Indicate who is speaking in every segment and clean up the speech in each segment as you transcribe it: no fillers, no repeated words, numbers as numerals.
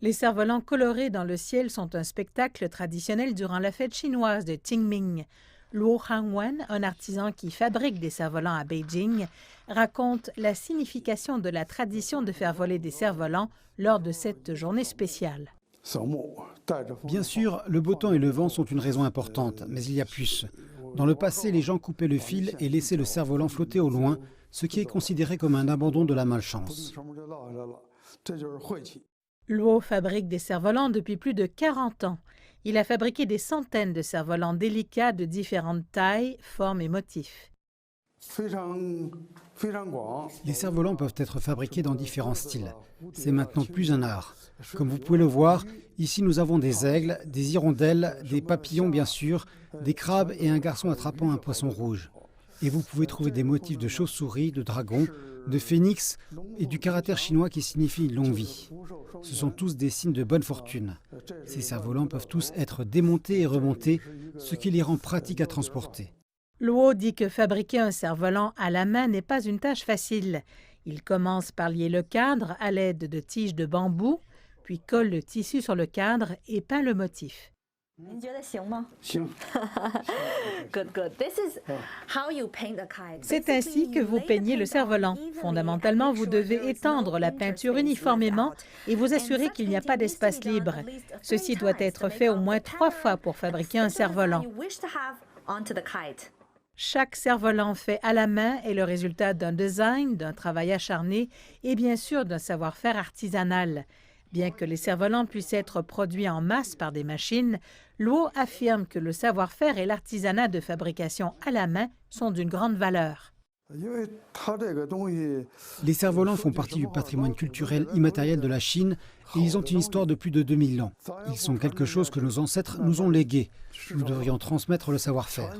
Speaker 1: Les cerfs-volants colorés dans le ciel sont un spectacle traditionnel durant la fête chinoise de Qingming. Luo Hangwen, un artisan qui fabrique des cerfs-volants à Beijing, raconte la signification de la tradition de faire voler des cerfs-volants lors de cette journée spéciale.
Speaker 2: Bien sûr, le beau temps et le vent sont une raison importante, mais il y a plus. Dans le passé, les gens coupaient le fil et laissaient le cerf-volant flotter au loin, ce qui est considéré comme un abandon de la malchance.
Speaker 1: Luo fabrique des cerfs-volants depuis plus de 40 ans. Il a fabriqué des centaines de cerfs-volants délicats de différentes tailles, formes et motifs.
Speaker 2: Les cerfs-volants peuvent être fabriqués dans différents styles. C'est maintenant plus un art. Comme vous pouvez le voir, ici nous avons des aigles, des hirondelles, des papillons bien sûr, des crabes et un garçon attrapant un poisson rouge. Et vous pouvez trouver des motifs de chauve-souris, de dragon, de phénix et du caractère chinois qui signifie longue vie. Ce sont tous des signes de bonne fortune. Ces cerfs-volants peuvent tous être démontés et remontés, ce qui les rend pratiques à transporter.
Speaker 1: Luo dit que fabriquer un cerf-volant à la main n'est pas une tâche facile. Il commence par lier le cadre à l'aide de tiges de bambou, puis colle le tissu sur le cadre et peint le motif. C'est ainsi que vous peignez le cerf-volant. Fondamentalement, vous devez étendre la peinture uniformément et vous assurer qu'il n'y a pas d'espace libre. Ceci doit être fait au moins 3 fois pour fabriquer un cerf-volant. Chaque cerf-volant fait à la main est le résultat d'un design, d'un travail acharné et bien sûr d'un savoir-faire artisanal. Bien que les cerfs-volants puissent être produits en masse par des machines, Luo affirme que le savoir-faire et l'artisanat de fabrication à la main sont d'une grande valeur.
Speaker 2: Les cerfs-volants font partie du patrimoine culturel immatériel de la Chine et ils ont une histoire de plus de 2000 ans. Ils sont quelque chose que nos ancêtres nous ont légué. Nous devrions transmettre le savoir-faire.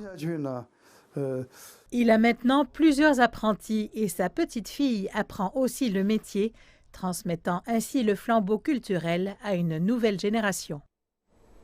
Speaker 1: Il a maintenant plusieurs apprentis et sa petite-fille apprend aussi le métier, transmettant ainsi le flambeau culturel à une nouvelle génération.